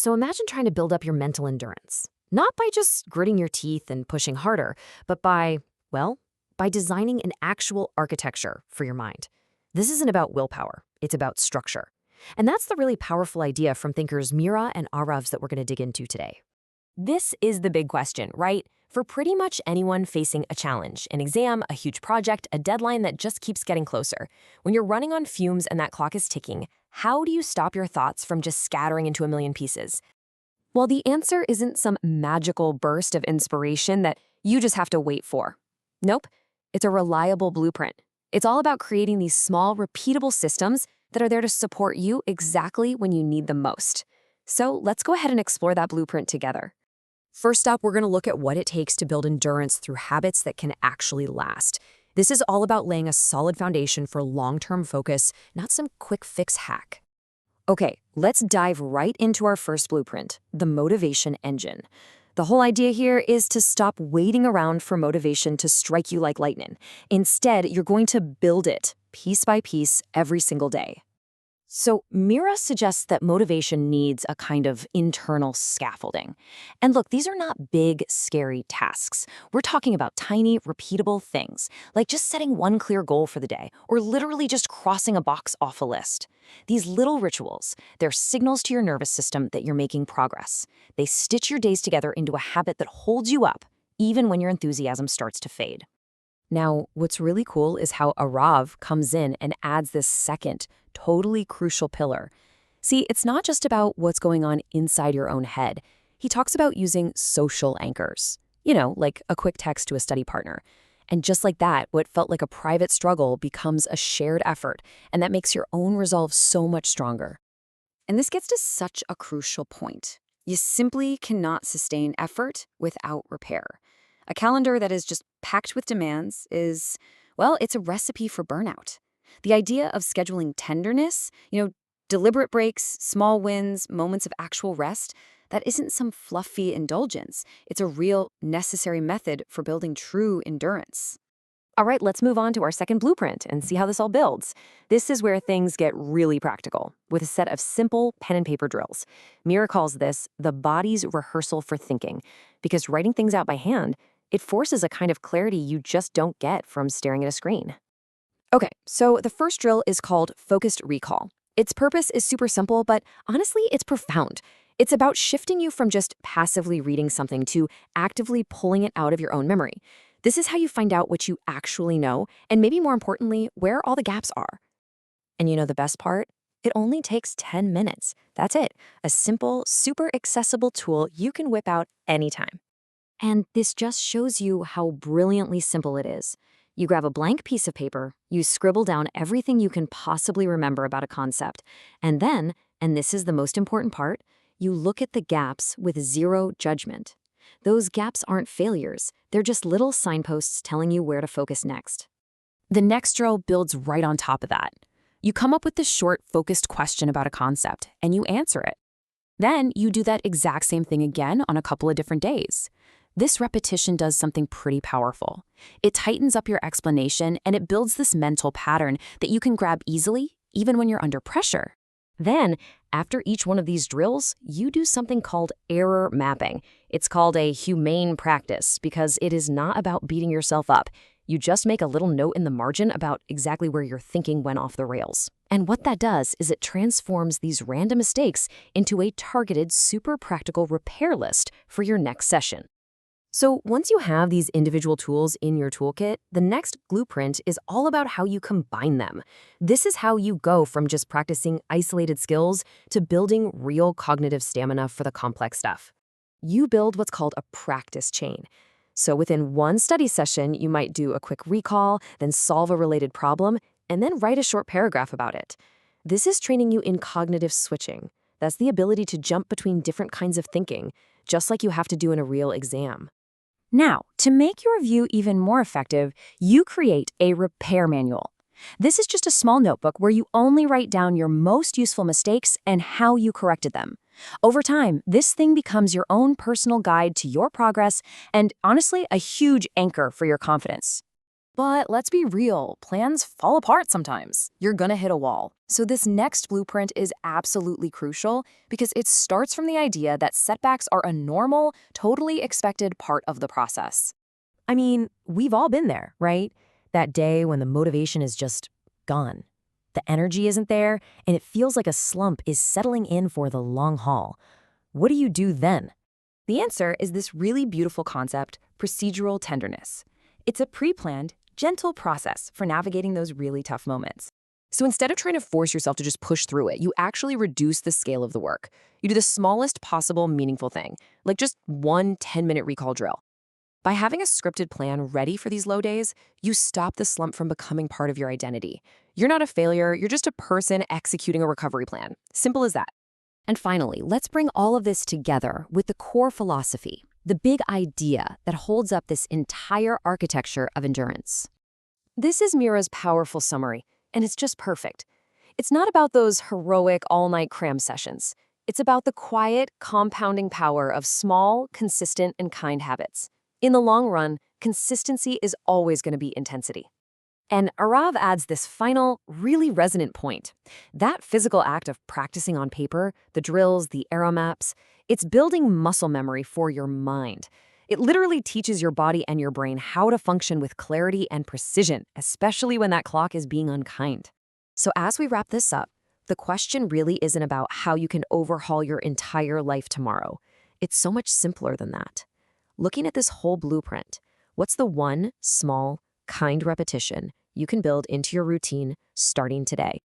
So imagine trying to build up your mental endurance. Not by just gritting your teeth and pushing harder, but by designing an actual architecture for your mind. This isn't about willpower, it's about structure. And that's the really powerful idea from thinkers Mira and Aravs that we're going to dig into today. This is the big question, right? For pretty much anyone facing a challenge, an exam, a huge project, a deadline that just keeps getting closer. When you're running on fumes and that clock is ticking, how do you stop your thoughts from just scattering into a million pieces? Well, the answer isn't some magical burst of inspiration that you just have to wait for. Nope, it's a reliable blueprint. It's all about creating these small, repeatable systems that are there to support you exactly when you need them most. So let's go ahead and explore that blueprint together. First up, we're going to look at what it takes to build endurance through habits that can actually last. This is all about laying a solid foundation for long-term focus, not some quick fix hack. Okay, let's dive right into our first blueprint, the motivation engine. The whole idea here is to stop waiting around for motivation to strike you like lightning. Instead, you're going to build it piece by piece every single day. So Mira suggests that motivation needs a kind of internal scaffolding. And look, these are not big, scary tasks. We're talking about tiny, repeatable things, like just setting one clear goal for the day, or literally just crossing a box off a list. These little rituals, they're signals to your nervous system that you're making progress. They stitch your days together into a habit that holds you up, even when your enthusiasm starts to fade. Now, what's really cool is how Arav comes in and adds this second, totally crucial pillar. See, it's not just about what's going on inside your own head. He talks about using social anchors, like a quick text to a study partner. And just like that, what felt like a private struggle becomes a shared effort, and that makes your own resolve so much stronger. And this gets to such a crucial point. You simply cannot sustain effort without repair. A calendar that is just packed with demands is, well, it's a recipe for burnout. The idea of scheduling tenderness, deliberate breaks, small wins, moments of actual rest, that isn't some fluffy indulgence. It's a real, necessary method for building true endurance. All right, let's move on to our second blueprint and see how this all builds. This is where things get really practical, with a set of simple pen and paper drills. Mira calls this the body's rehearsal for thinking, because writing things out by hand, it forces a kind of clarity you just don't get from staring at a screen. Okay, so the first drill is called focused recall. Its purpose is super simple, but honestly, it's profound. It's about shifting you from just passively reading something to actively pulling it out of your own memory. This is how you find out what you actually know, and maybe more importantly, where all the gaps are. And the best part? It only takes 10 minutes. That's it. A simple, super accessible tool you can whip out anytime. And this just shows you how brilliantly simple it is. You grab a blank piece of paper, you scribble down everything you can possibly remember about a concept, and then, and this is the most important part, you look at the gaps with zero judgment. Those gaps aren't failures, they're just little signposts telling you where to focus next. The next drill builds right on top of that. You come up with this short, focused question about a concept, and you answer it. Then you do that exact same thing again on a couple of different days. This repetition does something pretty powerful. It tightens up your explanation, and it builds this mental pattern that you can grab easily, even when you're under pressure. Then, after each one of these drills, you do something called error mapping. It's called a humane practice because it is not about beating yourself up. You just make a little note in the margin about exactly where your thinking went off the rails. And what that does is it transforms these random mistakes into a targeted, super practical repair list for your next session. So once you have these individual tools in your toolkit, the next blueprint is all about how you combine them. This is how you go from just practicing isolated skills to building real cognitive stamina for the complex stuff. You build what's called a practice chain. So within one study session, you might do a quick recall, then solve a related problem, and then write a short paragraph about it. This is training you in cognitive switching. That's the ability to jump between different kinds of thinking, just like you have to do in a real exam. Now, to make your review even more effective, you create a repair manual. This is just a small notebook where you only write down your most useful mistakes and how you corrected them. Over time, this thing becomes your own personal guide to your progress and, honestly, a huge anchor for your confidence. But let's be real, plans fall apart sometimes. You're gonna hit a wall. So this next blueprint is absolutely crucial because it starts from the idea that setbacks are a normal, totally expected part of the process. I mean, we've all been there, right? That day when the motivation is just gone. The energy isn't there, and it feels like a slump is settling in for the long haul. What do you do then? The answer is this really beautiful concept, procedural tenderness. It's a pre-planned, gentle process for navigating those really tough moments. So instead of trying to force yourself to just push through it, you actually reduce the scale of the work. You do the smallest possible meaningful thing, like just one 10-minute recall drill. By having a scripted plan ready for these low days, you stop the slump from becoming part of your identity. You're not a failure, you're just a person executing a recovery plan. Simple as that. And finally, let's bring all of this together with the core philosophy, the big idea that holds up this entire architecture of endurance. This is Mira's powerful summary, and it's just perfect. It's not about those heroic all-night cram sessions. It's about the quiet, compounding power of small, consistent, and kind habits. In the long run, consistency is always going to beat intensity. And Arav adds this final, really resonant point. That physical act of practicing on paper, the drills, the arrow maps, it's building muscle memory for your mind. It literally teaches your body and your brain how to function with clarity and precision, especially when that clock is being unkind. So as we wrap this up, the question really isn't about how you can overhaul your entire life tomorrow. It's so much simpler than that. Looking at this whole blueprint, what's the one small, kind repetition you can build into your routine starting today?